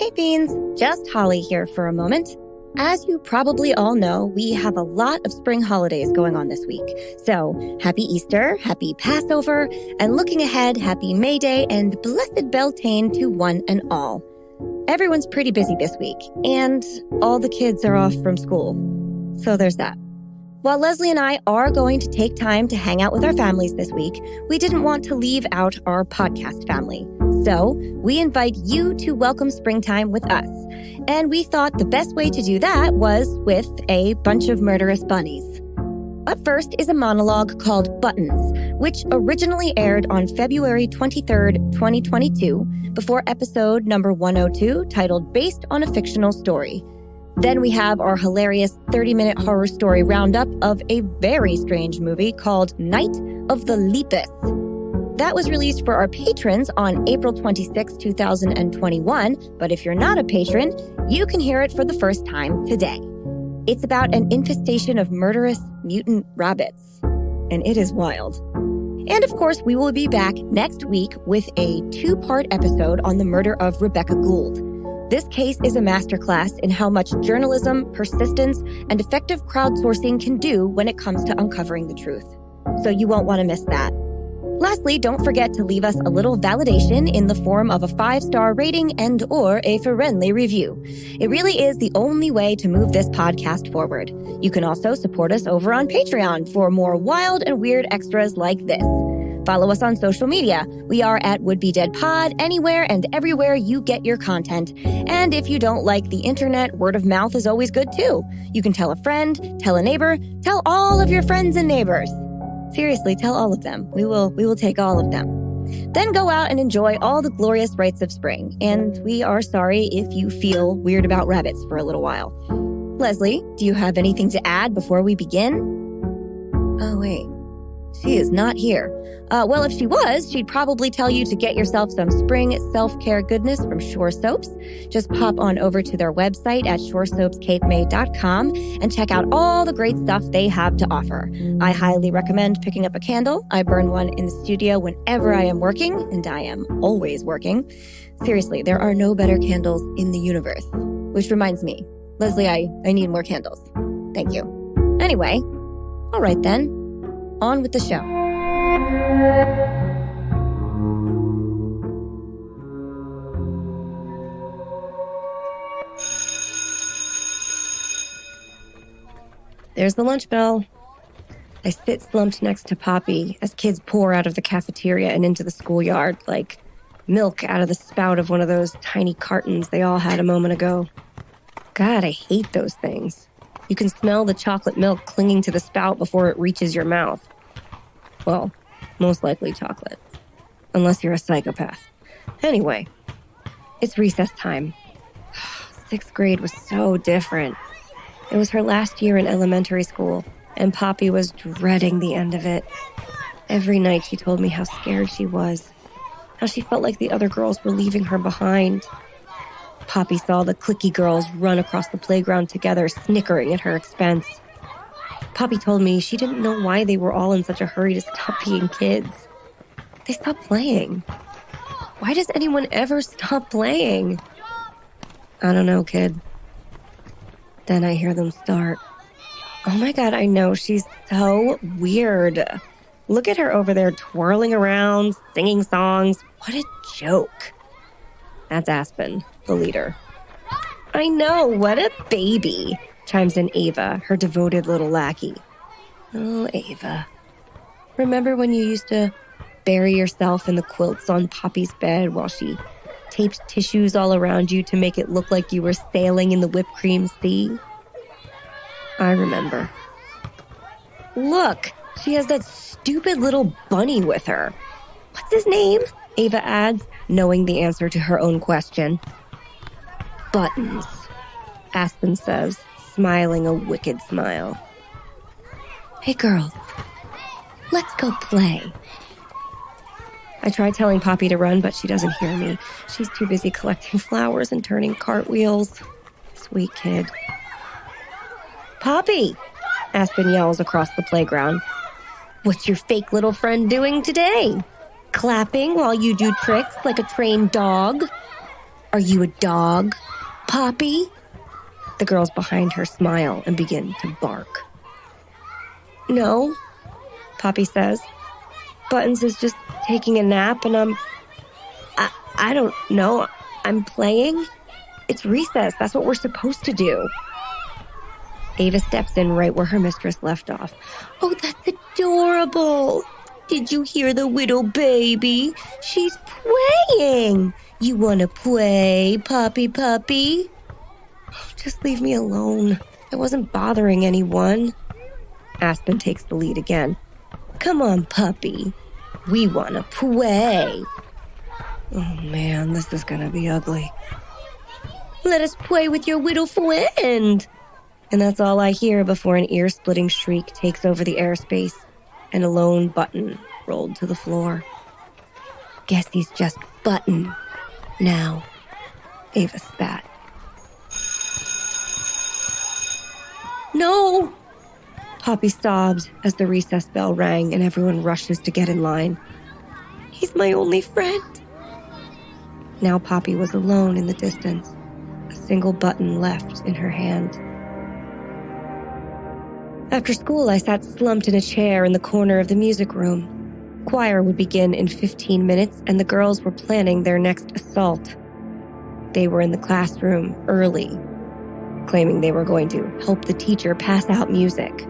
Hey Beans, just Holly here for a moment. As you probably all know, we have a lot of spring holidays going on this week. So, happy Easter, happy Passover, and looking ahead, happy May Day and blessed Beltane to one and all. Everyone's pretty busy this week, and all the kids are off from school. So there's that. While Leslie and I are going to take time to hang out with our families this week, we didn't want to leave out our podcast family. So we invite you to welcome springtime with us. And we thought the best way to do that was with a bunch of murderous bunnies. Up first is a monologue called Buttons, which originally aired on February 23rd, 2022, before episode number 102, titled Based on a Fictional Story. Then we have our hilarious 30-minute horror story roundup of a very strange movie called Night of the Lepus. That was released for our patrons on April 26, 2021, but if you're not a patron, you can hear it for the first time today. It's about an infestation of murderous mutant rabbits, and it is wild. And of course, we will be back next week with a 2-part episode on the murder of Rebecca Gould. This case is a masterclass in how much journalism, persistence, and effective crowdsourcing can do when it comes to uncovering the truth. So you won't want to miss that. Lastly, don't forget to leave us a little validation in the form of a 5-star rating and/or a friendly review. It really is the only way to move this podcast forward. You can also support us over on Patreon for more wild and weird extras like this. Follow us on social media. We are at Would Be Dead Pod anywhere and everywhere you get your content. And if you don't like the internet, word of mouth is always good too. You can tell a friend, tell a neighbor, tell all of your friends and neighbors. Seriously, tell all of them. We will take all of them. Then go out and enjoy all the glorious rites of spring. And we are sorry if you feel weird about rabbits for a little while. Leslie, do you have anything to add before we begin? Oh, wait. She is not here. Well, if she was, she'd probably tell you to get yourself some spring self-care goodness from Shore Soaps. Just pop on over to their website at shoresoapscapemay.com and check out all the great stuff they have to offer. I highly recommend picking up a candle. I burn one in the studio whenever I am working, and I am always working. Seriously, there are no better candles in the universe. Which reminds me, Leslie, I need more candles. Thank you. Anyway, all right then. On with the show. There's the lunch bell. I sit slumped next to Poppy as kids pour out of the cafeteria and into the schoolyard like milk out of the spout of one of those tiny cartons they all had a moment ago. God, I hate those things. You can smell the chocolate milk clinging to the spout before it reaches your mouth. Well, most likely chocolate. Unless you're a psychopath. Anyway, it's recess time. 6th grade was so different. It was her last year in elementary school, and Poppy was dreading the end of it. Every night she told me how scared she was, how she felt like the other girls were leaving her behind. Poppy saw the cliquey girls run across the playground together, snickering at her expense. Poppy told me she didn't know why they were all in such a hurry to stop being kids. They stopped playing. Why does anyone ever stop playing? I don't know, kid. Then I hear them start. Oh my God, I know, she's so weird. Look at her over there twirling around, singing songs. What a joke. That's Aspen, the leader. I know, what a baby, chimes in Ava, her devoted little lackey. Oh, Ava. Remember when you used to bury yourself in the quilts on Poppy's bed while she taped tissues all around you to make it look like you were sailing in the whipped cream sea? I remember. Look, she has that stupid little bunny with her. What's his name? Ava adds, knowing the answer to her own question. Buttons, Aspen says, smiling a wicked smile. Hey girls, let's go play. I try telling Poppy to run, but she doesn't hear me. She's too busy collecting flowers and turning cartwheels. Sweet kid. Poppy, Aspen yells across the playground. What's your fake little friend doing today? Clapping while you do tricks like a trained dog? Are you a dog, Poppy? The girls behind her smile and begin to bark. No, Poppy says. Buttons is just taking a nap and I don't know. I'm playing. It's recess. That's what we're supposed to do. Ava steps in right where her mistress left off. Oh, that's adorable. Did you hear the little baby? She's playing. You want to play, puppy? Just leave me alone. I wasn't bothering anyone. Aspen takes the lead again. Come on, puppy. We want to play. Oh, man, this is going to be ugly. Let us play with your little friend. And that's all I hear before an ear-splitting shriek takes over the airspace and a lone Button rolled to the floor. Guess he's just Button now, Ava spat. No! Poppy sobbed as the recess bell rang and everyone rushes to get in line. He's my only friend. Now Poppy was alone in the distance, a single button left in her hand. After school, I sat slumped in a chair in the corner of the music room. Choir would begin in 15 minutes, and the girls were planning their next assault. They were in the classroom early, claiming they were going to help the teacher pass out music.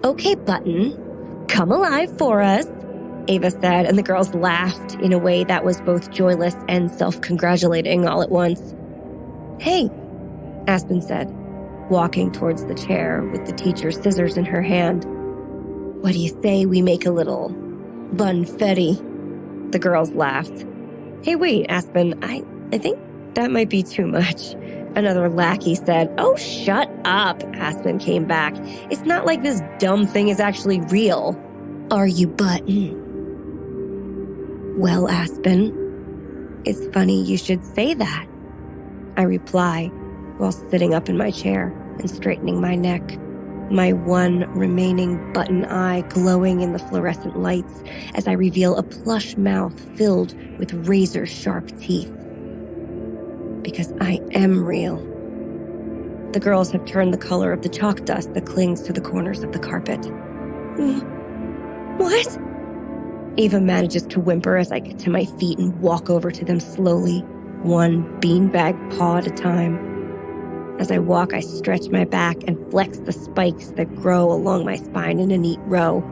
Okay, Button, come alive for us, Ava said, and the girls laughed in a way that was both joyless and self-congratulating all at once. Hey, Aspen said, walking towards the chair with the teacher's scissors in her hand. What do you say we make a little bunfetti? The girls laughed. Hey, wait, Aspen, I think that might be too much. Another lackey said, Oh, shut up, Aspen came back. It's not like this dumb thing is actually real. Are you, Button? Well, Aspen, it's funny you should say that, I reply while sitting up in my chair and straightening my neck, my one remaining Button eye glowing in the fluorescent lights as I reveal a plush mouth filled with razor-sharp teeth. Because I am real. The girls have turned the color of the chalk dust that clings to the corners of the carpet. What? Ava manages to whimper as I get to my feet and walk over to them slowly, one beanbag paw at a time. As I walk, I stretch my back and flex the spikes that grow along my spine in a neat row.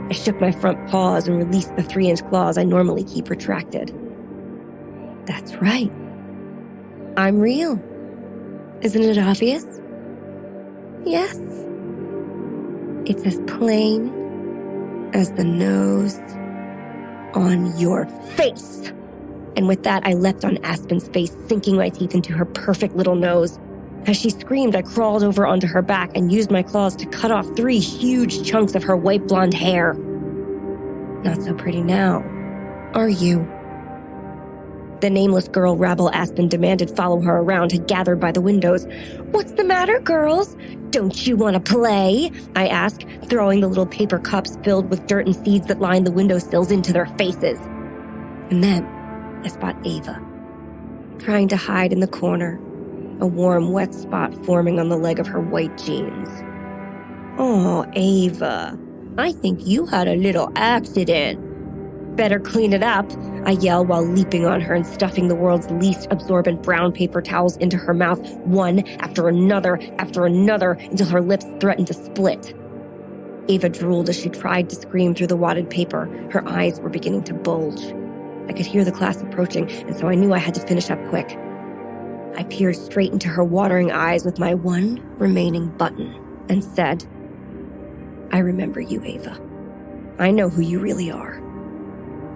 I shook my front paws and released the 3-inch claws I normally keep retracted. That's right. I'm real. Isn't it obvious? Yes. It's as plain as the nose on your face. And with that, I leapt on Aspen's face, sinking my teeth into her perfect little nose. As she screamed, I crawled over onto her back and used my claws to cut off 3 huge chunks of her white blonde hair. Not so pretty now, are you? The nameless girl rabble Aspen demanded follow her around had gathered by the windows. What's the matter, girls? Don't you want to play? I asked, throwing the little paper cups filled with dirt and seeds that lined the windowsills into their faces. And then I spot Ava, trying to hide in the corner, a warm, wet spot forming on the leg of her white jeans. Oh, Ava, I think you had a little accident. Better clean it up, I yell while leaping on her and stuffing the world's least absorbent brown paper towels into her mouth, one after another, until her lips threatened to split. Ava drooled as she tried to scream through the wadded paper. Her eyes were beginning to bulge. I could hear the class approaching, and so I knew I had to finish up quick. I peered straight into her watering eyes with my one remaining button and said, I remember you, Ava. I know who you really are.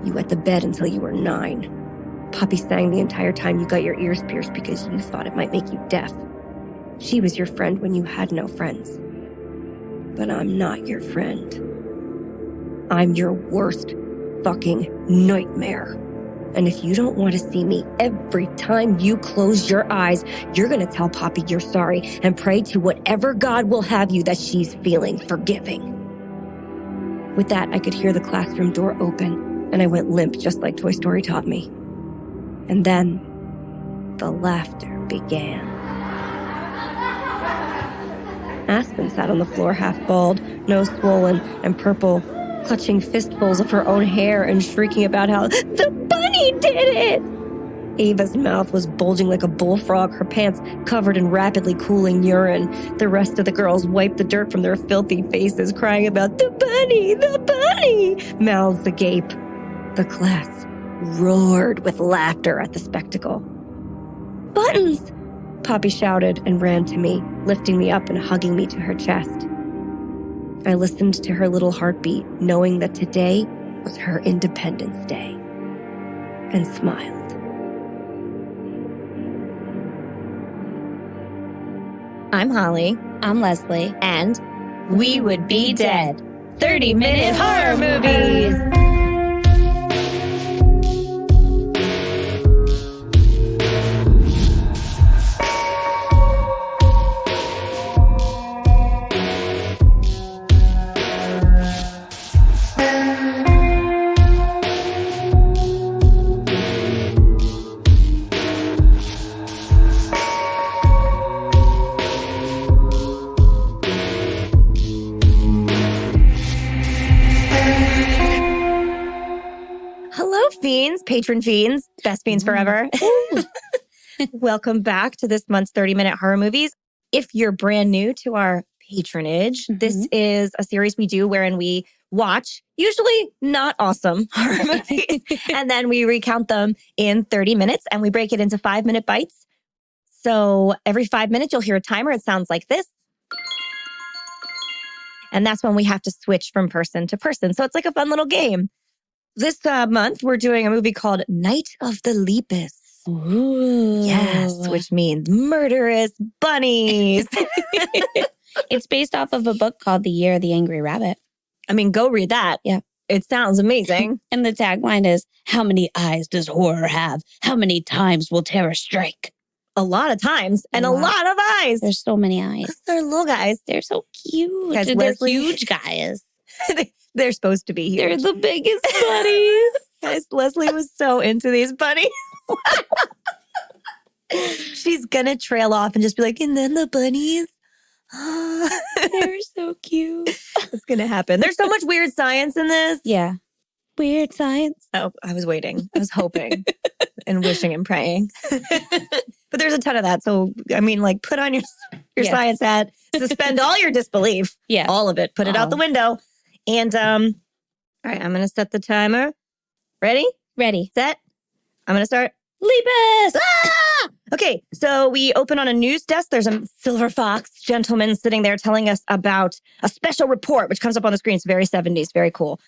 You wet the bed until you were 9. Poppy sang the entire time you got your ears pierced because you thought it might make you deaf. She was your friend when you had no friends. But I'm not your friend. I'm your worst fucking nightmare. And if you don't want to see me every time you close your eyes, you're going to tell Poppy you're sorry and pray to whatever God will have you that she's feeling forgiving. With that, I could hear the classroom door open, and I went limp just like Toy Story taught me. And then the laughter began. Aspen sat on the floor half bald, nose swollen and purple, clutching fistfuls of her own hair and shrieking about how the bunny did it. Ava's mouth was bulging like a bullfrog, her pants covered in rapidly cooling urine. The rest of the girls wiped the dirt from their filthy faces, crying about the bunny, mouths agape. The class roared with laughter at the spectacle. Buttons! Poppy shouted and ran to me, lifting me up and hugging me to her chest. I listened to her little heartbeat, knowing that today was her Independence Day, and smiled. I'm Holly. I'm Leslie. And we would be dead. 30-minute horror movies! Fiends, patron fiends, best fiends forever. Welcome back to this month's 30-minute horror movies. If you're brand new to our patronage, this is a series we do wherein we watch usually not awesome horror movies, and then we recount them in 30 minutes, and we break it into 5-minute bites. So every 5 minutes, you'll hear a timer. It sounds like this. And that's when we have to switch from person to person. So it's like a fun little game. This month, we're doing a movie called Night of the Lepus. Ooh. Yes, which means murderous bunnies. It's based off of a book called The Year of the Angry Rabbit. I mean, go read that. Yeah. It sounds amazing. And the tagline is, how many eyes does horror have? How many times will terror strike? A lot of times and a lot of eyes. There's so many eyes. They're little guys. They're so cute. Guys, They're Leslie, huge guys. They're supposed to be huge. They're the biggest bunnies. Guys, Leslie was so into these bunnies. She's gonna trail off and just be like, and then the bunnies. They're so cute. It's gonna happen. There's so much weird science in this. Yeah. Weird science. Oh, I was waiting. I was hoping and wishing and praying. But there's a ton of that. So, I mean, like, put on your science hat, suspend all your disbelief. Yeah. All of it. Put it out the window. And, all right, I'm going to set the timer. Ready? Ready. Set. I'm going to start. Lepus! Ah! Okay, so we open on a news desk. There's a silver fox gentleman sitting there telling us about a special report, which comes up on the screen. It's very 70s, very cool.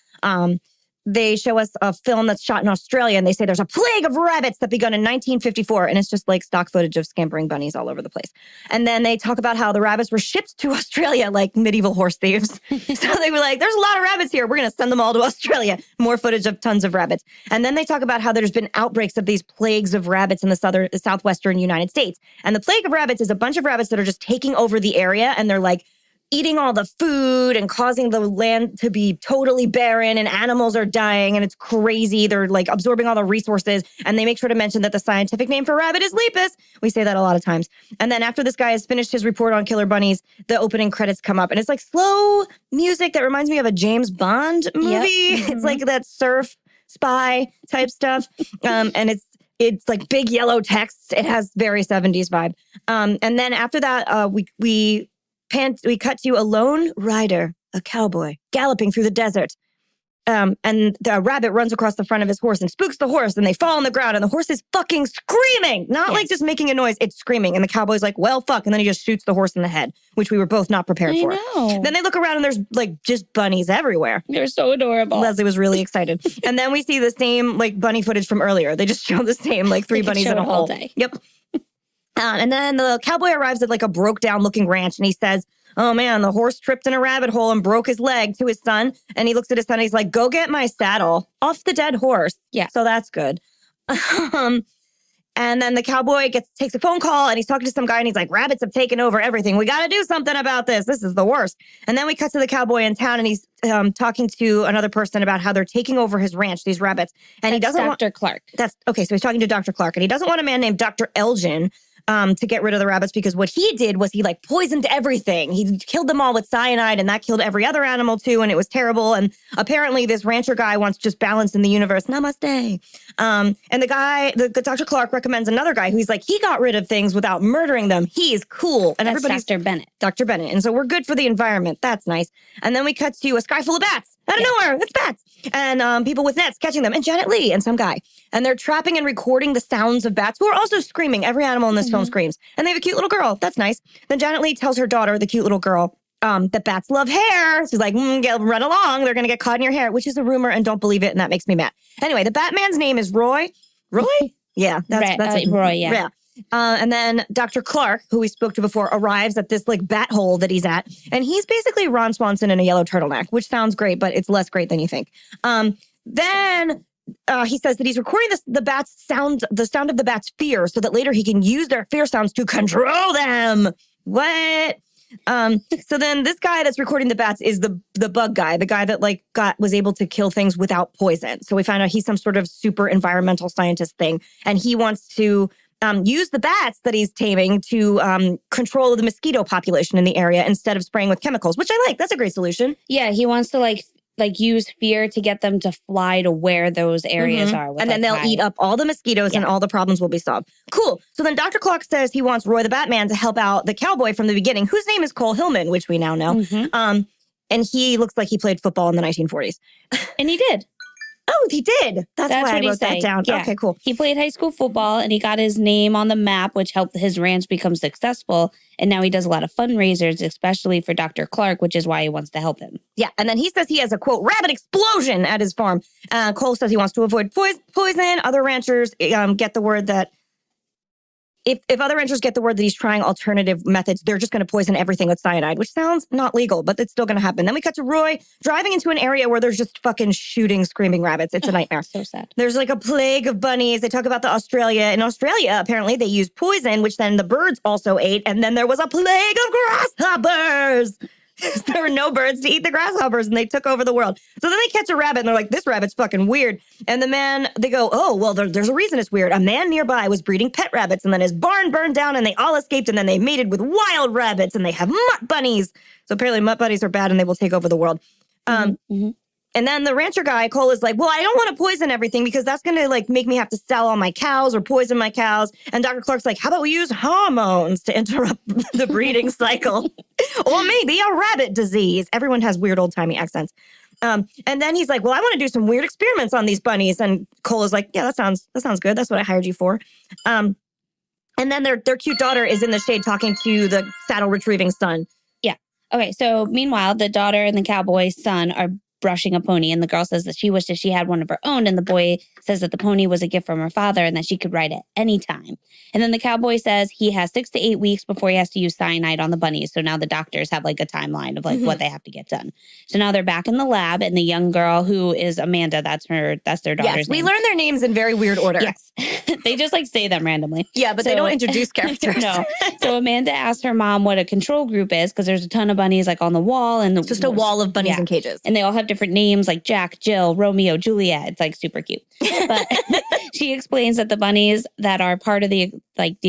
They show us a film that's shot in Australia, and they say there's a plague of rabbits that begun in 1954, and it's just like stock footage of scampering bunnies all over the place. And then they talk about how the rabbits were shipped to Australia like medieval horse thieves. So they were like, there's a lot of rabbits here. We're going to send them all to Australia. More footage of tons of rabbits. And then they talk about how there's been outbreaks of these plagues of rabbits in the southwestern United States. And the plague of rabbits is a bunch of rabbits that are just taking over the area, and they're like, eating all the food and causing the land to be totally barren, and animals are dying, and it's crazy. They're like absorbing all the resources, and they make sure to mention that the scientific name for rabbit is Lepus. We say that a lot of times. And then after this guy has finished his report on killer bunnies, the opening credits come up, and it's like slow music that reminds me of a James Bond movie. Yep. It's like that surf spy type stuff. And it's like big yellow text. It has very 70s vibe. And then after that, we cut to a lone rider, a cowboy, galloping through the desert. And the rabbit runs across the front of his horse and spooks the horse, and they fall on the ground, and the horse is fucking screaming. Not like just making a noise, it's screaming. And the cowboy's like, well, fuck. And then he just shoots the horse in the head, which we were both not prepared for. Know. Then they look around, and there's like just bunnies everywhere. They're so adorable. Leslie was really excited. And then we see the same like bunny footage from earlier. They just show the same like 3 bunnies in a hole. Day. Yep. And then the cowboy arrives at like a broke down looking ranch, and he says, oh man, the horse tripped in a rabbit hole and broke his leg, to his son. And he looks at his son and he's like, go get my saddle off the dead horse. Yeah. So that's good. And then the cowboy takes a phone call and he's talking to some guy and he's like, rabbits have taken over everything. We got to do something about this. This is the worst. And then we cut to the cowboy in town and he's talking to another person about how they're taking over his ranch, these rabbits. And he doesn't want Dr. Clark. That's okay. So he's talking to Dr. Clark and he doesn't want a man named Dr. Elgin to get rid of the rabbits because what he did was he like poisoned everything. He killed them all with cyanide and that killed every other animal too. And it was terrible. And apparently this rancher guy wants just balance in the universe. Namaste. And the guy, the Dr. Clark recommends another guy who's like, he got rid of things without murdering them. He's cool. And That's Dr. Bennett. Dr. Bennett. And so we're good for the environment. That's nice. And then we cut to a sky full of bats. Out of nowhere, it's bats. And people with nets catching them. And Janet Leigh and some guy. And they're trapping and recording the sounds of bats who are also screaming. Every animal in this film screams. And they have a cute little girl. That's nice. Then Janet Leigh tells her daughter, the cute little girl, that bats love hair. She's like, run along. They're going to get caught in your hair, which is a rumor and don't believe it. And that makes me mad. Anyway, the Batman's name is Roy. Roy? Yeah. That's Roy, yeah. And then Dr. Clark, who we spoke to before, arrives at this like bat hole that he's at. And he's basically Ron Swanson in a yellow turtleneck, which sounds great, but it's less great than you think. Then he says that he's recording the sound of the bats' fear so that later he can use their fear sounds to control them. What? So then this guy that's recording the bats is the bug guy, the guy that like was able to kill things without poison. So we find out he's some sort of super environmental scientist thing. And he wants to use the bats that he's taming to control the mosquito population in the area instead of spraying with chemicals, which I like. That's a great solution. Yeah, he wants to like use fear to get them to fly to where those areas are. And then they'll eat up all the mosquitoes and all the problems will be solved. Cool. So then Dr. Clark says he wants Roy the Batman to help out the cowboy from the beginning, whose name is Cole Hillman, which we now know. And he looks like he played football in the 1940s. And he did. Oh, he did. That's why I wrote that down. Yeah. Okay, cool. He played high school football and he got his name on the map, which helped his ranch become successful. And now he does a lot of fundraisers, especially for Dr. Clark, which is why he wants to help him. Yeah. And then he says he has a, quote, rabbit explosion at his farm. Cole says he wants to avoid poison. Other ranchers get the word that if other ranchers get the word that he's trying alternative methods, they're just going to poison everything with cyanide, which sounds not legal, but it's still going to happen. Then we cut to Roy driving into an area where there's just fucking shooting, screaming rabbits. It's a nightmare. So sad. There's like a plague of bunnies. They talk about Australia. In Australia, apparently, they use poison, which then the birds also ate. And then there was a plague of grasshoppers. There were no birds to eat the grasshoppers, and they took over the world. So then they catch a rabbit, and they're like, this rabbit's fucking weird. And they go, oh, well, there's a reason it's weird. A man nearby was breeding pet rabbits, and then his barn burned down, and they all escaped, and then they mated with wild rabbits, and they have mutt bunnies. So apparently mutt bunnies are bad, and they will take over the world. And then the rancher guy, Cole, is like, well, I don't want to poison everything because that's going to like make me have to sell all my cows or poison my cows. And Dr. Clark's like, how about we use hormones to interrupt the breeding cycle? Or maybe a rabbit disease. Everyone has weird old-timey accents. And then he's like, well, I want to do some weird experiments on these bunnies. And Cole is like, yeah, that sounds good. That's what I hired you for. And then their cute daughter is in the shade talking to the saddle retrieving son. Yeah. Okay. So meanwhile, the daughter and the cowboy's son are brushing a pony, and the girl says that she wishes she had one of her own, and the boy says that the pony was a gift from her father and that she could ride it anytime. And then the cowboy says he has 6 to 8 weeks before he has to use cyanide on the bunnies. So now the doctors have like a timeline of like what they have to get done. So now they're back in the lab, and the young girl who is Amanda, that's their daughter's name. Yes, we learn their names in very weird order. Yes. They just like say them randomly. Yeah, but they don't introduce characters. No. So Amanda asked her mom what a control group is because there's a ton of bunnies like on the wall. And just a wall of bunnies in cages. And they all have different names like Jack, Jill, Romeo, Juliet. It's like super cute. But she explains that the bunnies that are part of the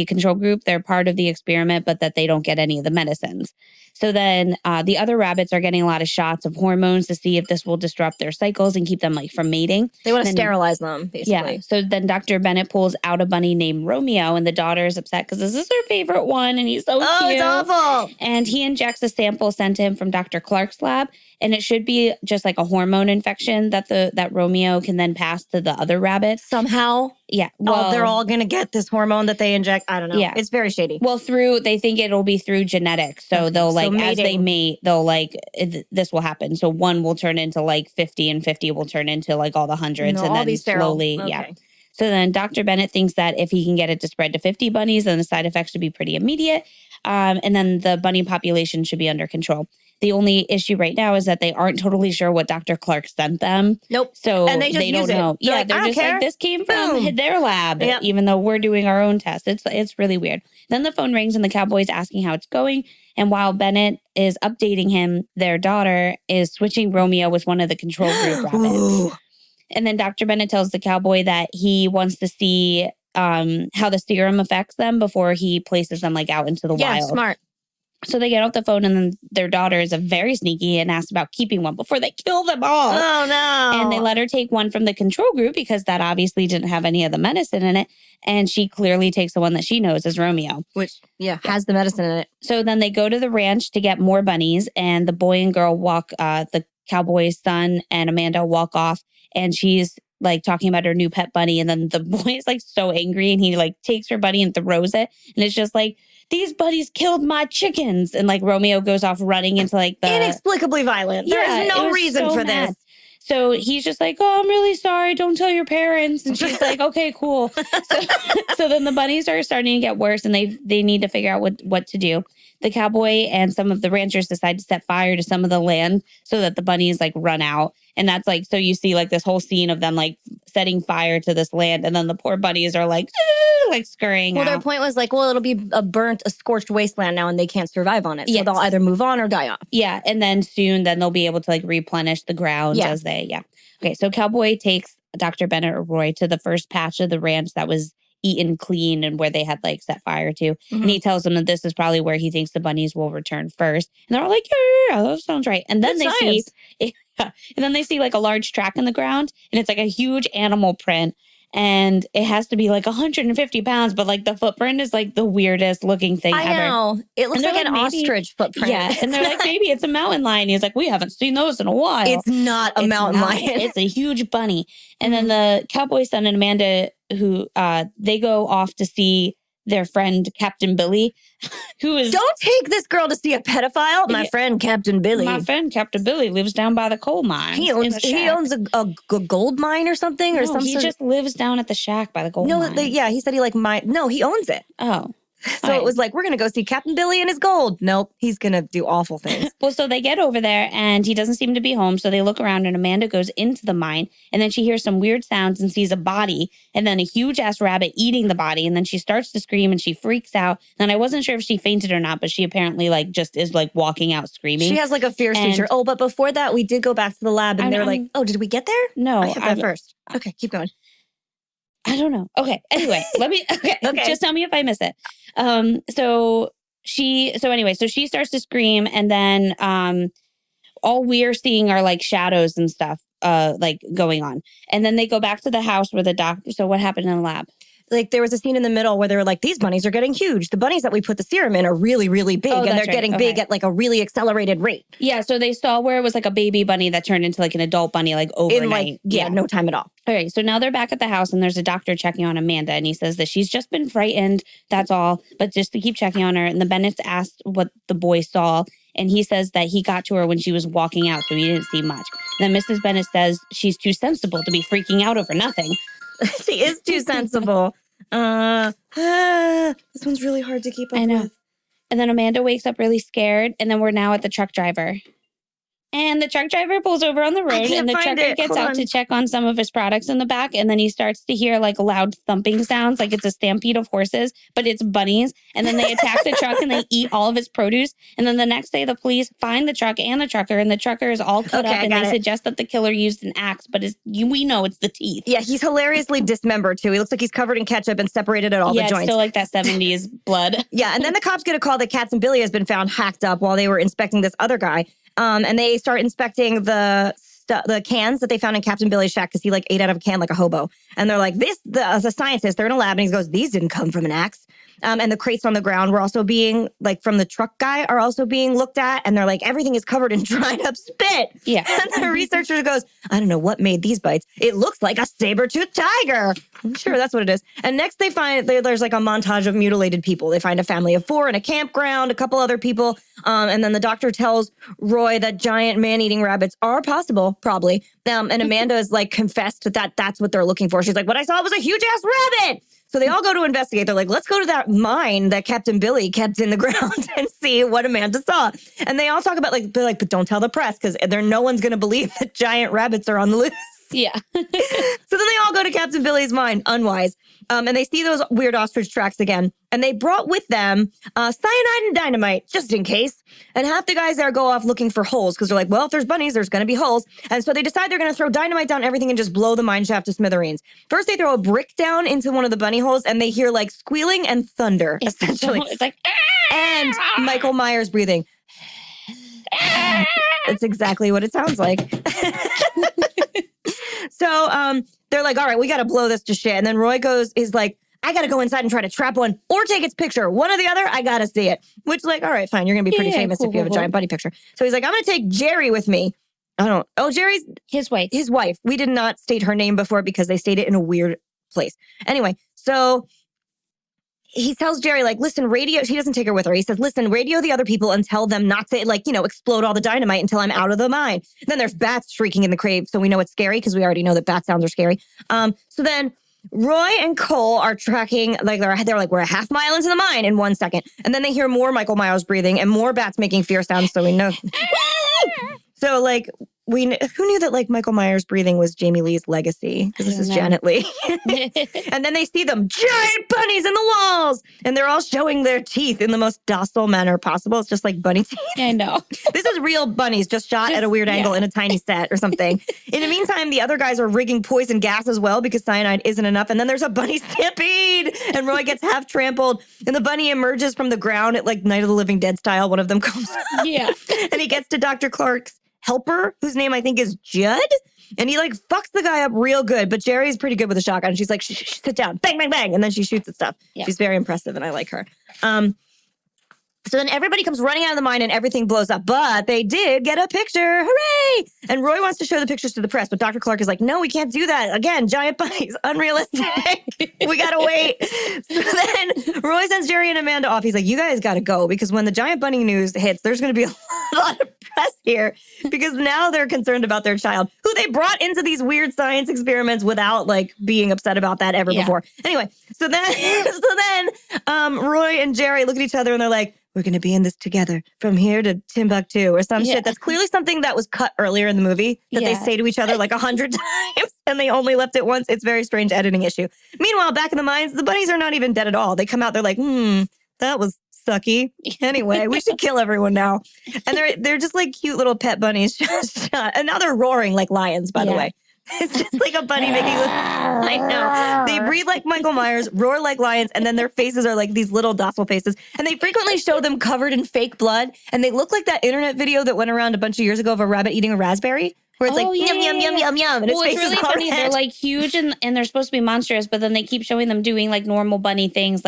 control group, they're part of the experiment, but that they don't get any of the medicines. So then the other rabbits are getting a lot of shots of hormones to see if this will disrupt their cycles and keep them like from mating. They want to sterilize them, basically. Yeah. So then Dr. Bennett pulls out a bunny named Romeo, and the daughter is upset because this is her favorite one, and he's so cute. Oh, it's awful. And he injects a sample sent to him from Dr. Clark's lab, and it should be just like a hormone infection that Romeo can then pass to the other rabbits. Somehow? Yeah. Well, they're all going to get this hormone that they inject. I don't know. Yeah. It's very shady. Well, they think it'll be through genetics. So they'll as they mate, they'll this will happen. So one will turn into like 50 and 50 will turn into like all the hundreds and then slowly. Okay. Yeah. So then Dr. Bennett thinks that if he can get it to spread to 50 bunnies, then the side effects should be pretty immediate. And then the bunny population should be under control. The only issue right now is that they aren't totally sure what Dr. Clark sent them. Nope. So and they just don't use it. know. They're Yeah, like, they're I don't just care. like, this came Boom. from their lab, Yep. even though we're doing our own test. It's really weird. Then the phone rings and the cowboy's asking how it's going. And while Bennett is updating him, their daughter is switching Romeo with one of the control group rabbits. Ooh. And then Dr. Bennett tells the cowboy that he wants to see how the serum affects them before he places them like out into the Yeah, wild. smart. So they get off the phone and then their daughter is very sneaky and asks about keeping one before they kill them all. Oh, no. And they let her take one from the control group because that obviously didn't have any of the medicine in it. And she clearly takes the one that she knows is Romeo. Which, has the medicine in it. So then they go to the ranch to get more bunnies. And the boy and girl walk, the cowboy's son and Amanda walk off. And she's like talking about her new pet bunny. And then the boy is like so angry and he like takes her bunny and throws it. And it's just like, these bunnies killed my chickens. And like Romeo goes off running into like the... Inexplicably violent. There is no reason for this. So he's just like, oh, I'm really sorry. Don't tell your parents. And she's like, okay, cool. So then the bunnies are starting to get worse and they need to figure out what to do. The cowboy and some of the ranchers decide to set fire to some of the land so that the bunnies like run out. And that's like, so you see like this whole scene of them like setting fire to this land. And then the poor bunnies are like scurrying out. Their point was like, well, it'll be a scorched wasteland now and they can't survive on it. So they'll either move on or die off. Yeah. And then soon they'll be able to like replenish the grounds as they, Okay. So Cowboy takes Dr. Bennett or Roy to the first patch of the ranch that was eaten clean and where they had like set fire to. Mm-hmm. And he tells them that this is probably where he thinks the bunnies will return first. And they're all like, yeah, that sounds right. And then they see like a large track in the ground and it's like a huge animal print. And it has to be like 150 pounds, but like the footprint is like the weirdest looking thing ever. I know. It looks like an ostrich footprint. Yeah. And they're like, maybe it's a mountain lion. He's like, we haven't seen those in a while. It's not a mountain lion. It's a huge bunny. And then the cowboy son and Amanda, who they go off to see their friend Captain Billy, who is... Don't take this girl to see a pedophile. My friend Captain Billy. My friend Captain Billy lives down by the coal mine. He owns a gold mine or something? No, he just lives down at the shack by the gold mine. He said he he owns it. Oh. So it was like, we're going to go see Captain Billy and his gold. Nope, he's going to do awful things. Well, so they get over there and he doesn't seem to be home. So they look around and Amanda goes into the mine and then she hears some weird sounds and sees a body and then a huge ass rabbit eating the body. And then she starts to scream and she freaks out. And I wasn't sure if she fainted or not, but she apparently like just is like walking out screaming. She has like a fear seizure. Oh, but before that, we did go back to the lab and they're like, oh, did we get there? No. I hit that first. Okay, keep going. I don't know. Okay. Anyway, okay. Just tell me if I miss it. So she starts to scream and then, all we're seeing are like shadows and stuff, like going on. And then they go back to the house where the doctor, so what happened in the lab? Like there was a scene in the middle where they were like, these bunnies are getting huge. The bunnies that we put the serum in are really, really big. And they're getting big at like a really accelerated rate. Yeah. So they saw where it was like a baby bunny that turned into like an adult bunny, like overnight. No time at all. All right. So now they're back at the house and there's a doctor checking on Amanda. And he says that she's just been frightened. That's all. But just to keep checking on her. And the Bennetts asked what the boy saw. And he says that he got to her when she was walking out. So he didn't see much. And then Mrs. Bennett says she's too sensible to be freaking out over nothing. She is too sensible. This one's really hard to keep up with. And then Amanda wakes up really scared. And then we're now at the truck driver. And the truck driver pulls over on the road and the trucker gets out to check on some of his products in the back. And then he starts to hear like loud thumping sounds, like it's a stampede of horses, but it's bunnies. And then they attack the truck and they eat all of its produce. And then the next day, the police find the truck and the trucker, and the trucker is all cut up. And they suggest that the killer used an axe, but we know it's the teeth. Yeah, he's hilariously dismembered too. He looks like he's covered in ketchup and separated at all the joints. Yeah, still like that 70s blood. Yeah, and then the cops get a call that Captain Billy has been found hacked up while they were inspecting this other guy. And they start inspecting the cans that they found in Captain Billy's shack because he like ate out of a can like a hobo. And they're like, the scientists, they're in a lab, and he goes, these didn't come from an axe. And the crates on the ground were also being, like, from the truck guy are also being looked at. And they're like, everything is covered in dried up spit. Yeah. And the researcher goes, I don't know what made these bites. It looks like a saber-toothed tiger. I'm sure that's what it is. And next they find, there's like a montage of mutilated people. They find a family of 4 in a campground, a couple other people. And then the doctor tells Roy that giant man-eating rabbits are possible, probably. And Amanda is like confessed that that's what they're looking for. She's like, what I saw was a huge-ass rabbit. So they all go to investigate. They're like, let's go to that mine that Captain Billy kept in the ground and see what Amanda saw. And they all talk about they're like, but don't tell the press because no one's going to believe that giant rabbits are on the loose. Yeah. So then they all go to Captain Billy's mine, unwise. And they see those weird ostrich tracks again. And they brought with them cyanide and dynamite, just in case. And half the guys there go off looking for holes because they're like, well, if there's bunnies, there's going to be holes. And so they decide they're going to throw dynamite down everything and just blow the mine shaft to smithereens. First, they throw a brick down into one of the bunny holes and they hear like squealing and thunder, essentially. It's like, and Michael Myers breathing. It's exactly what it sounds like. So they're like, all right, we got to blow this to shit. And then Roy is like, I got to go inside and try to trap one or take its picture. One or the other, I got to see it. Which all right, fine. You're going to be pretty famous if you have a giant bunny picture. So he's like, I'm going to take Jerry with me. Jerry's his wife. His wife. We did not state her name before because they stayed it in a weird place. Anyway, so he tells Jerry, like, listen, she doesn't take her with her. He says, listen, radio the other people and tell them not to, explode all the dynamite until I'm out of the mine. And then there's bats shrieking in the cave, so we know it's scary because we already know that bat sounds are scary. So then Roy and Cole are tracking, they're like, we're a half mile into the mine in 1 second. And then they hear more Michael Myers breathing and more bats making fear sounds, so we know. So, who knew that Michael Myers breathing was Jamie Lee's legacy? Because this is Janet Leigh. And then they see them giant bunnies in the walls, and they're all showing their teeth in the most docile manner possible. It's just like bunny teeth. I know. This is real bunnies just shot at a weird angle in a tiny set or something. In the meantime, the other guys are rigging poison gas as well because cyanide isn't enough. And then there's a bunny stampede, and Roy gets half trampled, and the bunny emerges from the ground at Night of the Living Dead style. One of them comes up. Yeah. And he gets to Dr. Clark's helper, whose name I think is Judd. And he fucks the guy up real good. But Jerry's pretty good with a shotgun. She's like, shh, sit down. Bang, bang, bang. And then she shoots at stuff. Yeah. She's very impressive and I like her. So then everybody comes running out of the mine and everything blows up. But they did get a picture. Hooray! And Roy wants to show the pictures to the press. But Dr. Clark is like, no, we can't do that. Again, giant bunnies. Unrealistic. We got to wait. So then Roy sends Jerry and Amanda off. He's like, you guys got to go. Because when the giant bunny news hits, there's going to be a lot of press here. Because now they're concerned about their child, who they brought into these weird science experiments without being upset about that ever before. Anyway, so then Roy and Jerry look at each other and they're like, we're going to be in this together from here to Timbuktu or some shit. That's clearly something that was cut earlier in the movie that they say to each other 100 times and they only left it once. It's a very strange editing issue. Meanwhile, back in the mines, the bunnies are not even dead at all. They come out, they're like, that was sucky. Anyway, we should kill everyone now. And they're just cute little pet bunnies. And now they're roaring like lions, by the way. It's just like a bunny making... I know. They breathe like Michael Myers, roar like lions, and then their faces are like these little docile faces. And they frequently show them covered in fake blood. And they look like that internet video that went around a bunch of years ago of a rabbit eating a raspberry. Where it's yum, yum, yum, yum, yum. And its face it's really is all funny. red. They're huge and they're supposed to be monstrous, but then they keep showing them doing normal bunny things,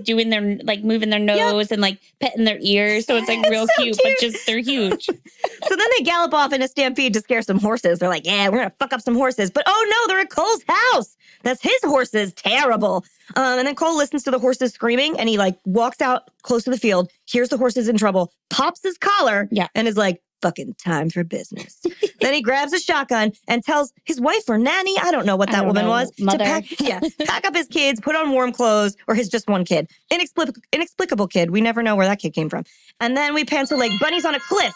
doing their, moving their nose and petting their ears. So it's real so cute, but just they're huge. So then they gallop off in a stampede to scare some horses. They're like, yeah, we're going to fuck up some horses. But oh no, they're at Cole's house. That's his horses. Terrible. And then Cole listens to the horses screaming and he walks out close to the field, hears the horses in trouble, pops his collar and is like, fucking time for business. Then he grabs a shotgun and tells his wife or nanny, I don't know what that woman was, mother. to pack up his kids, put on warm clothes, or his just one kid. Inexplicable kid. We never know where that kid came from. And then we pan to bunnies on a cliff.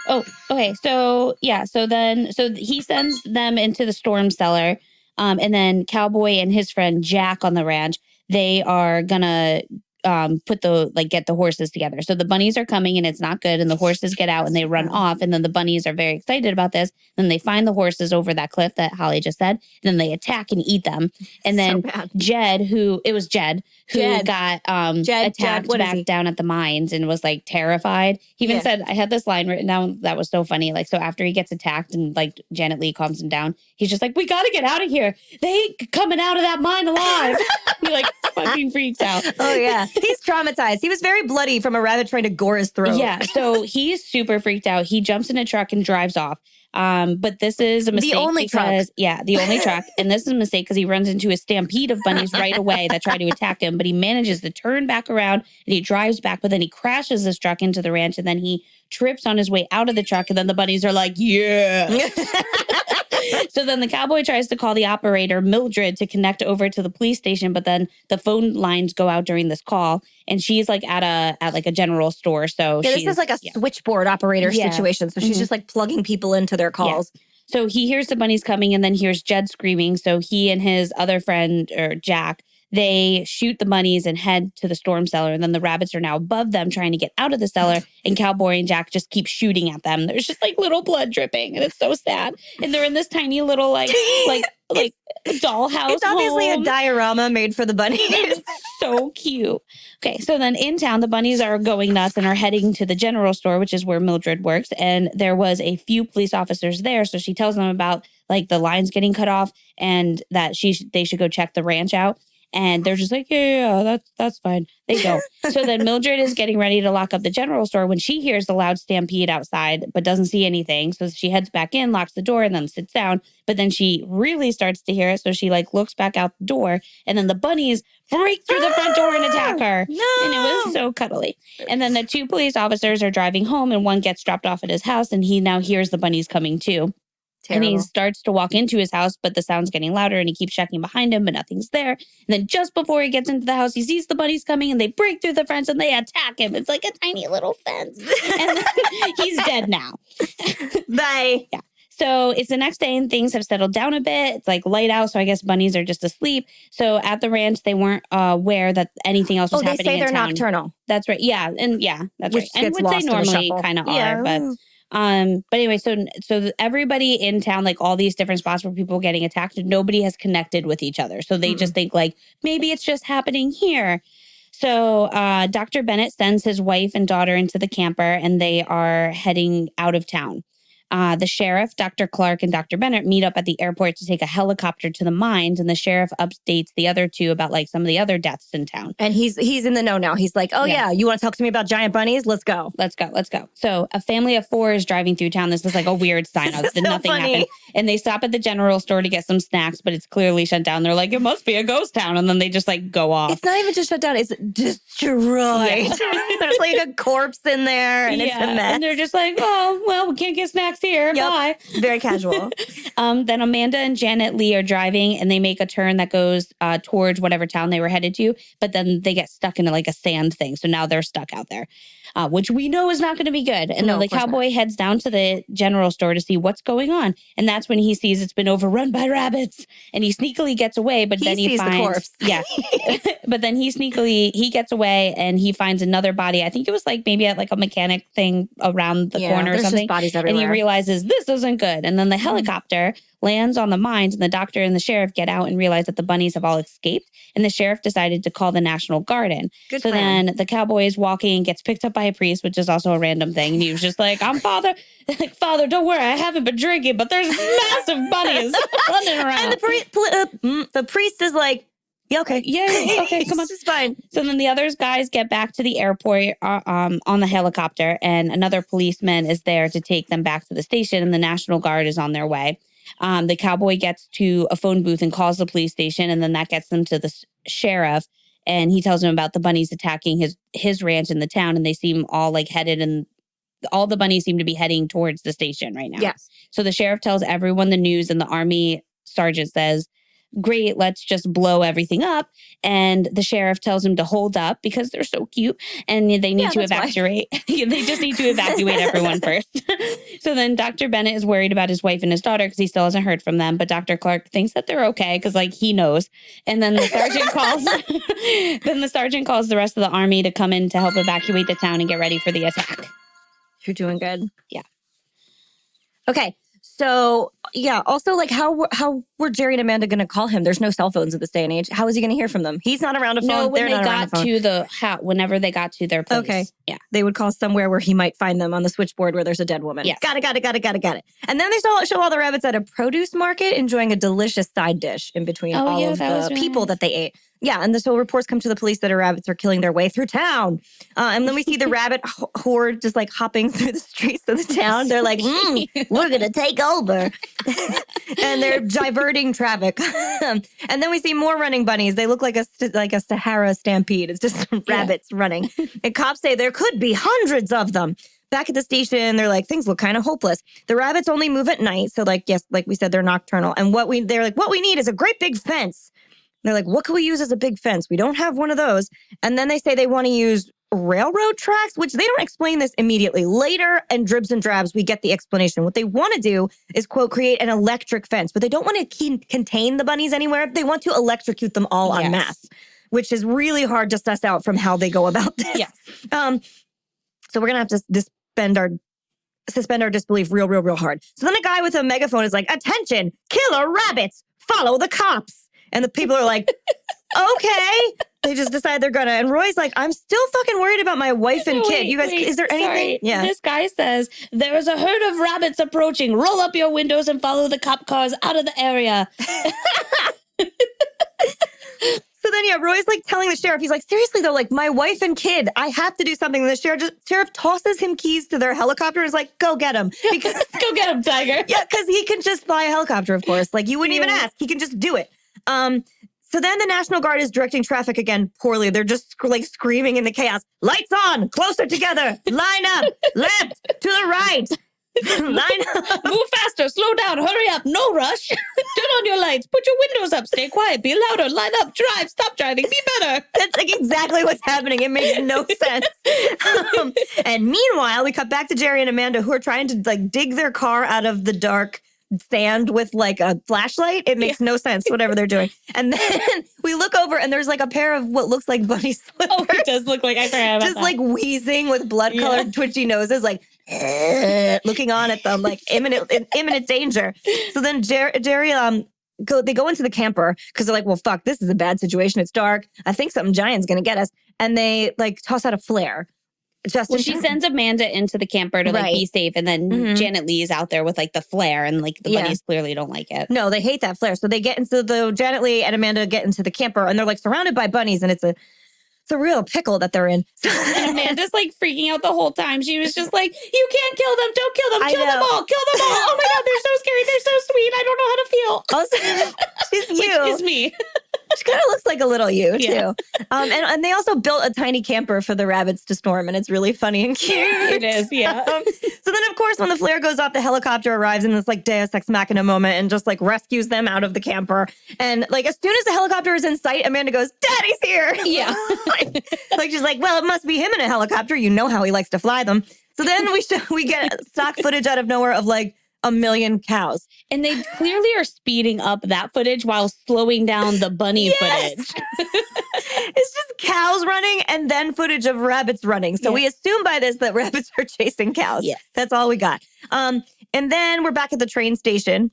Oh, okay. So he sends them into the storm cellar. And then Cowboy and his friend Jack on the ranch, they are gonna get the horses together. So the bunnies are coming and it's not good. And the horses get out and they run off. And then the bunnies are very excited about this. Then they find the horses over that cliff that Holly just said. And then they attack and eat them. And then Jed who got attacked back down at the mines and was terrified. He even said, I had this line written down that was so funny. So after he gets attacked and Janet Leigh calms him down, he's just like, we got to get out of here. They ain't coming out of that mine alive. He fucking freaks out. Oh yeah. He's traumatized. He was very bloody from a rabbit trying to gore his throat. Yeah, so he's super freaked out. He jumps in a truck and drives off. But this is a mistake. The only truck. Yeah, the only truck. And this is a mistake because he runs into a stampede of bunnies right away that try to attack him. But he manages to turn back around and he drives back. But then he crashes his truck into the ranch and then he trips on his way out of the truck. And then the bunnies are like, yeah. So then the cowboy tries to call the operator, Mildred, to connect over to the police station, but then the phone lines go out during this call, and she's like at like a general store. So this is like a switchboard operator situation. So she's just like plugging people into their calls. Yeah. So he hears the bunnies coming and then hears Jed screaming. So he and his other friend, or Jack, they shoot the bunnies and head to the storm cellar. And then the rabbits are now above them trying to get out of the cellar. And Cowboy and Jack just keep shooting at them. There's just like little blood dripping. And it's so sad. And they're in this tiny little like dollhouse. It's obviously a diorama made for the bunnies. It's so cute. Okay, so then in town, the bunnies are going nuts and are heading to the general store, which is where Mildred works. And there was a few police officers there. So she tells them about like the lines getting cut off and that they should go check the ranch out. And they're just like, yeah, that's fine. They go. So then Mildred is getting ready to lock up the general store when she hears the loud stampede outside, but doesn't see anything. So she heads back in, locks the door, and then sits down. But then she really starts to hear it. So she like looks back out the door, and then the bunnies break through the front door and attack her. No. And it was so cuddly. And then the two police officers are driving home, and one gets dropped off at his house, and he now hears the bunnies coming too. Terrible. And he starts to walk into his house, but the sound's getting louder and he keeps checking behind him, but nothing's there. And then just before he gets into the house, he sees the bunnies coming and they break through the fence and they attack him. It's like a tiny little fence. And he's dead now. Bye. Yeah. So it's the next day and things have settled down a bit. It's like light out. So I guess bunnies are just asleep. So at the ranch, they weren't aware that anything else was happening in town. They say they're nocturnal. That's right. Yeah. And yeah, that's Which right. And gets would say lost in the normally shuffle. kind of are, but anyway, so everybody in town, like all these different spots where people are getting attacked, nobody has connected with each other. So they just think like, maybe it's just happening here. So Dr. Bennett sends his wife and daughter into the camper and they are heading out of town. The sheriff, Dr. Clark, and Dr. Bennett meet up at the airport to take a helicopter to the mines, and the sheriff updates the other two about like some of the other deaths in town. And he's in the know now. He's like, oh yeah, you want to talk to me about giant bunnies? Let's go. Let's go. So a family of 4 is driving through town. This is like a weird sign of nothing happened. And they stop at the general store to get some snacks, but it's clearly shut down. They're like, it must be a ghost town. And then they just like go off. It's not even just shut down. It's destroyed. Yeah. There's like a corpse in there and it's a mess. And they're just like, oh, well, we can't get snacks here. Yep. Bye. Very casual. Then Amanda and Janet Lee are driving and they make a turn that goes towards whatever town they were headed to. But then they get stuck into like a sand thing. So now they're stuck out there, which we know is not going to be good. And then the cowboy heads down to the general store to see what's going on. And that's when he sees it's been overrun by rabbits. And he sneakily gets away. But then he sees finds the corpse. Yeah. But then he gets away and he finds another body. I think it was like maybe at like a mechanic thing around the corner or something. Just bodies everywhere. And he realizes this isn't good. And then the helicopter lands on the mines and the doctor and the sheriff get out and realize that the bunnies have all escaped. And the sheriff decided to call the National Guard in. Good so plan. Then the cowboy is walking and gets picked up by a priest, which is also a random thing. And he was just like, I'm Father. Like, Father, don't worry, I haven't been drinking, but there's massive bunnies running around. And the priest is like, yeah, okay. Yeah, okay, come on. This is fine. So then the other guys get back to the airport on the helicopter, and another policeman is there to take them back to the station, and the National Guard is on their way. The cowboy gets to a phone booth and calls the police station, and then that gets them to the sheriff, and he tells him about the bunnies attacking his ranch in the town, and they seem all like headed, and all the bunnies seem to be heading towards the station right now. Yes. So the sheriff tells everyone the news, and the army sergeant says, great, let's just blow everything up. And the sheriff tells him to hold up because they're so cute and they need to evacuate. They just need to evacuate everyone first. So then Dr. Bennett is worried about his wife and his daughter because he still hasn't heard from them. But Dr. Clark thinks that they're okay because like he knows. And then the sergeant calls the rest of the army to come in to help evacuate the town and get ready for the attack. You're doing good. Yeah. Okay. So, yeah, also, like, how were Jerry and Amanda going to call him? There's no cell phones at this day and age. How is he going to hear from them? He's not around a phone. No, whenever they got to their place. Okay. Yeah. They would call somewhere where he might find them on the switchboard where there's a dead woman. Yes. Got it. And then they show all the rabbits at a produce market enjoying a delicious side dish in between all of the people that they ate. Yeah, and so reports come to the police that rabbits are killing their way through town. And then we see the rabbit horde just like hopping through the streets of the town. They're like, we're going to take over. And they're diverting traffic. And then we see more running bunnies. They look like a Sahara stampede. It's just rabbits running. And cops say there could be hundreds of them. back at the station, they're like, things look kind of hopeless. The rabbits only move at night. So like, yes, like we said, they're nocturnal. And what we need is a great big fence. They're like, what can we use as a big fence? We don't have one of those. And then they say they want to use railroad tracks, which they don't explain this immediately. Later, in dribs and drabs, we get the explanation. What they want to do is, quote, create an electric fence, but they don't want to contain the bunnies anywhere. They want to electrocute them all en masse, which is really hard to suss out from how they go about this. Yes. So we're going to have to suspend our disbelief real hard. So then a guy with a megaphone is like, attention, killer rabbits, follow the cops. And the people are like, okay. They just decide they're gonna. And Roy's like, I'm still fucking worried about my wife and kid. You guys, is there anything? Sorry. Yeah. This guy says, there is a herd of rabbits approaching. Roll up your windows and follow the cop cars out of the area. So then, Roy's like telling the sheriff, he's like, seriously though, like my wife and kid, I have to do something. And the sheriff tosses him keys to their helicopter and is like, go get him. Because go get him, Tiger. Yeah, because he can just fly a helicopter, of course. Like you wouldn't even ask. He can just do it. So then the National Guard is directing traffic again poorly. They're just like screaming in the chaos. Lights on, closer together, line up, left, to the right, line up. Move faster, slow down, hurry up, no rush. Turn on your lights, put your windows up, stay quiet, be louder, line up, drive, stop driving, be better. That's like exactly what's happening. It makes no sense. And meanwhile, we cut back to Jerry and Amanda who are trying to like dig their car out of the dark sand with like a flashlight. It makes no sense, whatever they're doing. And then we look over and there's like a pair of what looks like bunny slippers. Oh, it does look like, I forgot about just that. Like wheezing with blood-colored twitchy noses, like looking on at them like imminent danger. So then Jerry they go into the camper because they're like, well, fuck, this is a bad situation. It's dark. I think something giant's gonna get us. And they like toss out a flare. She sends Amanda into the camper to like be safe, and then Janet Leigh is out there with like the flare, and like the bunnies clearly don't like it. No, they hate that flare. So they get into Janet Leigh and Amanda get into the camper, and they're like surrounded by bunnies, and it's a real pickle that they're in. And Amanda's like freaking out the whole time. She was just like, "You can't kill them! Don't kill them! Kill them all! Kill them all! Oh my god, they're so scary! They're so sweet! I don't know how to feel." Also, she's you. Which is me. She kind of looks like a little you, too. And they also built a tiny camper for the rabbits to storm, and it's really funny and cute. It is, yeah. So then, of course, when the flare goes off, the helicopter arrives in this, like, Deus Ex Machina moment and just, like, rescues them out of the camper. And, like, as soon as the helicopter is in sight, Amanda goes, Daddy's here! Yeah. like, she's like, well, it must be him in a helicopter. You know how he likes to fly them. So then we get stock footage out of nowhere of, like, 1 million cows. And they clearly are speeding up that footage while slowing down the bunny footage. It's just cows running and then footage of rabbits running. So we assume by this that rabbits are chasing cows. Yes. That's all we got. And then we're back at the train station.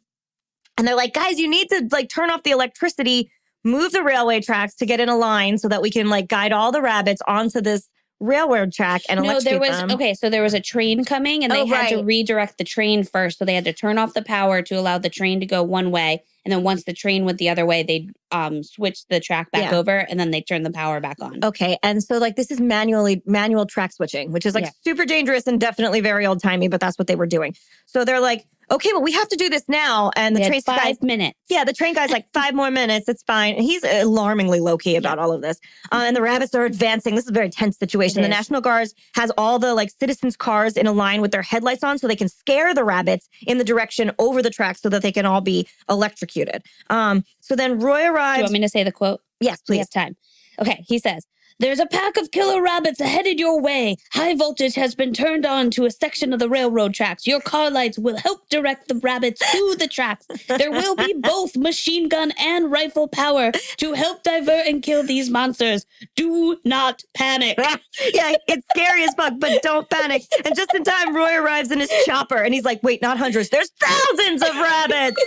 And they're like, guys, you need to like turn off the electricity, move the railway tracks to get in a line so that we can like guide all the rabbits onto this railroad track and electrocute them. Okay, so there was a train coming and they had to redirect the train first. So they had to turn off the power to allow the train to go one way. And then once the train went the other way, they'd switch the track back over and then they turn the power back on. Okay. And so like this is manual track switching, which is like super dangerous and definitely very old timey, but that's what they were doing. So they're like, okay, well, we have to do this now. And the train guy's 5 minutes. Yeah, the train guy's like 5 more minutes. It's fine. And he's alarmingly low key about all of this. And the rabbits are advancing. This is a very tense situation. The National Guard has all the like citizens' cars in a line with their headlights on so they can scare the rabbits in the direction over the tracks so that they can all be electrocuted. So then Roy arrives. Do you want me to say the quote? Yes, please. We have time. Okay, he says, "There's a pack of killer rabbits headed your way. High voltage has been turned on to a section of the railroad tracks. Your car lights will help direct the rabbits to the tracks. There will be both machine gun and rifle power to help divert and kill these monsters. Do not panic." Yeah, it's scary as fuck, but don't panic. And just in time, Roy arrives in his chopper, and he's like, wait, not hundreds. There's thousands of rabbits.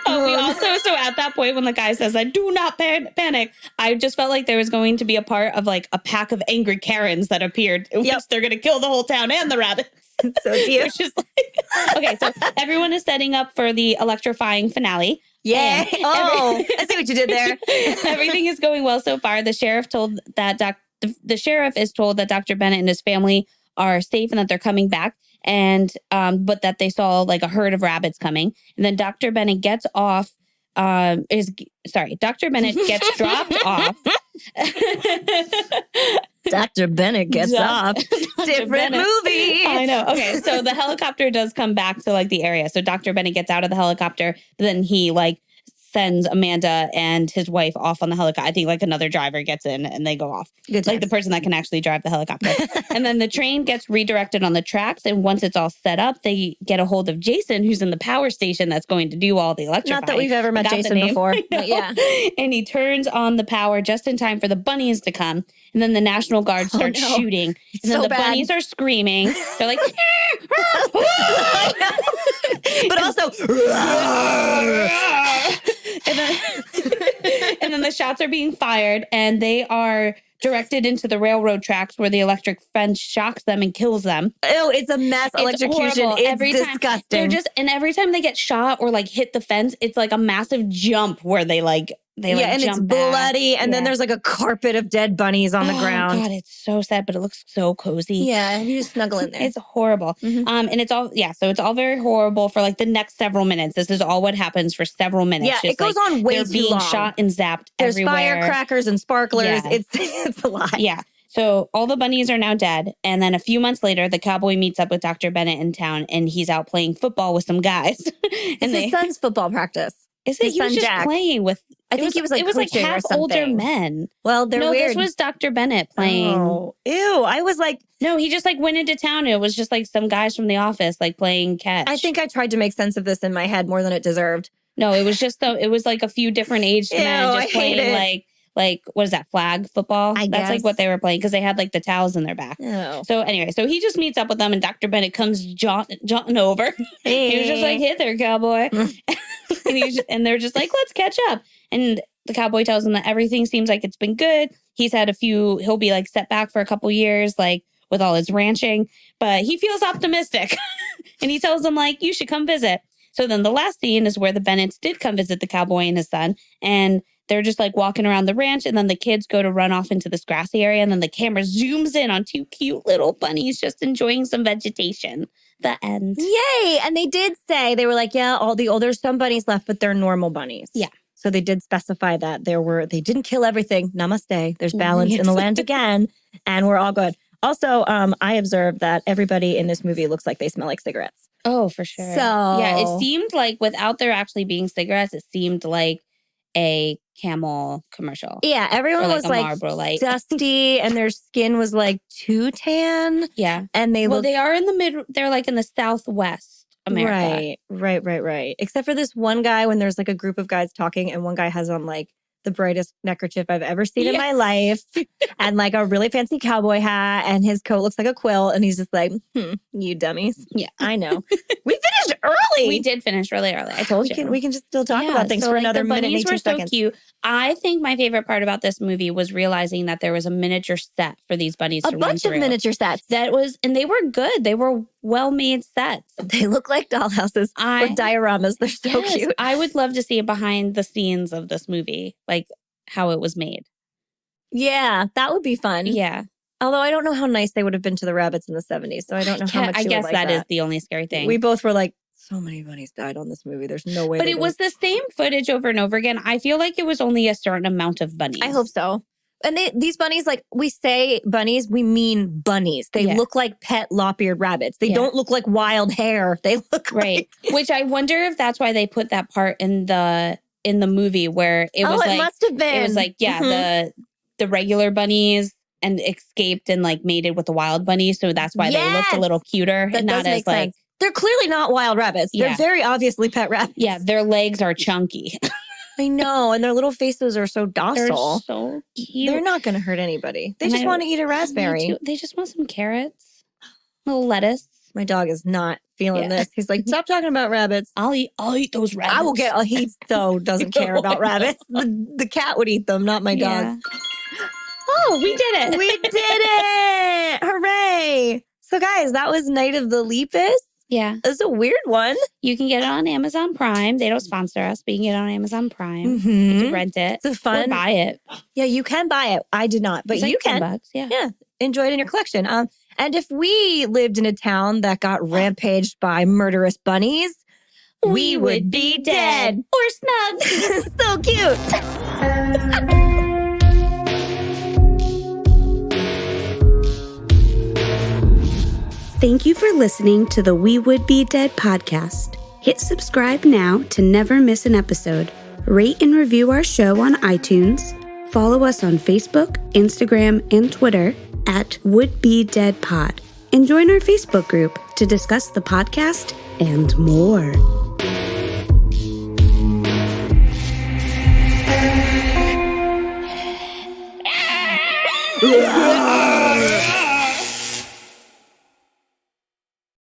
We also, so at that point, when the guy says, I do not panic, I just felt like there was going to be a part of like a pack of angry Karens that appeared. Yes, they're going to kill the whole town and the rabbits. So cute. Which is like, okay, so everyone is setting up for the electrifying finale. Yeah. I see what you did there. Everything is going well so far. The sheriff is told that Dr. Bennett and his family are safe and that they're coming back, and but that they saw like a herd of rabbits coming. And then Dr. Bennett gets off Dr. Bennett gets dropped off. Dr. Bennett gets off. Different movie. I know. Okay, so the helicopter does come back to like the area. So Dr. Bennett gets out of the helicopter, but then he like sends Amanda and his wife off on the helicopter. I think like another driver gets in and they go off. Good like times. the person that can actually drive the helicopter. And then the train gets redirected on the tracks. And once it's all set up, they get a hold of Jason, who's in the power station that's going to do all the electrifying. Not that we've ever met Jason before. But yeah. And he turns on the power just in time for the bunnies to come. And then the National Guard starts shooting. It's and then so the bad. bunnies are screaming. They're like, but also, and then the shots are being fired and they are directed into the railroad tracks where the electric fence shocks them and kills them. ew, it's a mess. Electrocution. Horrible. It's disgusting. And every time they get shot or like hit the fence, it's like a massive jump where they and jump it's back. bloody. And then there's like a carpet of dead bunnies on the ground. God, it's so sad, but it looks so cozy. Yeah, you just snuggle in there. It's horrible. Mhm. And it's all, so it's all very horrible for like the next several minutes. This is all what happens for several minutes. Yeah, Just it goes on way they're too being long. shot and zapped There's everywhere. firecrackers and sparklers. Yeah. It's a lot. Yeah. So all the bunnies are now dead. And then a few months later, the cowboy meets up with Dr. Bennett in town and he's out playing football with some guys. It's his son's football practice. Is it? his He was son just Jack. playing with. I think he was like it was like coaching or half older something. men. Well, they're weird. This was Dr. Bennett playing. Oh, ew. I was like, No, he just like went into town. It was just like some guys from the office like playing catch. I think I tried to make sense of this in my head more than it deserved. No, it was just it was like a few different aged men Ew, just I hate playing like what is that, flag football? I That's like guess. what they were playing because they had like the towels in their back. Oh. So anyway, so he just meets up with them and Dr. Bennett comes jaunting over. He was just like, "Hey there, cowboy," and they're just like, "Let's catch up." And the cowboy tells him that everything seems like it's been good. He's had he'll be like set back for a couple years, like with all his ranching, but he feels optimistic. And he tells them like, "You should come visit." So then the last scene is where the Bennetts did come visit the cowboy and his son. And they're just like walking around the ranch. And then the kids go to run off into this grassy area. And then the camera zooms in on two cute little bunnies just enjoying some vegetation. The end. Yay. And they did say, they were like, yeah, there's some bunnies left, but they're normal bunnies. Yeah. So they did specify that they didn't kill everything. Namaste. There's balance in the land again. And we're all good. Also, I observed that everybody in this movie looks like they smell like cigarettes. Oh, for sure. So yeah, it seemed like without there actually being cigarettes, it seemed like a Camel commercial. Yeah, everyone Or like was a like Marlboro Light. dusty and their skin was like too tan. Yeah. And they look They are in the they're like in the Southwest America. Right. Except for this one guy when there's like a group of guys talking and one guy has on like the brightest neckerchief I've ever seen in my life and like a really fancy cowboy hat and his coat looks like a quilt and he's just like, you dummies. Yeah. I know. We finished early. We did finish really early. I told you. We can just still talk about things for another minute and 18 seconds. So cute. I think my favorite part about this movie was realizing that there was a miniature set for these bunnies to run through. A bunch of miniature sets. And they were good. They were well-made sets. They look like dollhouses or dioramas. They're so cute. I would love to see behind the scenes of this movie, like how it was made. Yeah, that would be fun. Yeah. Although I don't know how nice they would have been to the rabbits in the 70s. So I don't know how much I you guess would like that is the only scary thing. We both were like, so many bunnies died on this movie. There's no way. But it was the same footage over and over again. I feel like it was only a certain amount of bunnies. I hope so. And these bunnies, like we say bunnies, we mean bunnies. They look like pet lop-eared rabbits. They don't look like wild hair. They look right. Which I wonder if that's why they put that part in the movie where it was like, it must have been. It was like, the regular bunnies and escaped and like mated with the wild bunnies. So that's why they looked a little cuter and not as like sense. They're clearly not wild rabbits. They're very obviously pet rabbits. Yeah, their legs are chunky. I know. And their little faces are so docile. They're so cute. They're not going to hurt anybody. They just want to eat a raspberry. They just want some carrots, a little lettuce. My dog is not feeling this. He's like, stop talking about rabbits. I'll eat those rabbits. I will get, he so doesn't care about rabbits. The cat would eat them, not my dog. Oh, we did it. We did it. Hooray. So guys, that was Night of the Lepus. Yeah. It's a weird one. You can get it on Amazon Prime. They don't sponsor us, but you can get it on Amazon Prime. Mm-hmm. You can rent it. It's fun. Or buy it. Yeah, you can buy it. I did not, but It's like you can. $10, yeah. Yeah. Enjoy it in your collection. And if we lived in a town that got rampaged by murderous bunnies, we would be dead. Or snug. So cute. Thank you for listening to the We Would Be Dead podcast. Hit subscribe now to never miss an episode. Rate and review our show on iTunes. Follow us on Facebook, Instagram, and Twitter at Would Be Dead Pod. And join our Facebook group to discuss the podcast and more.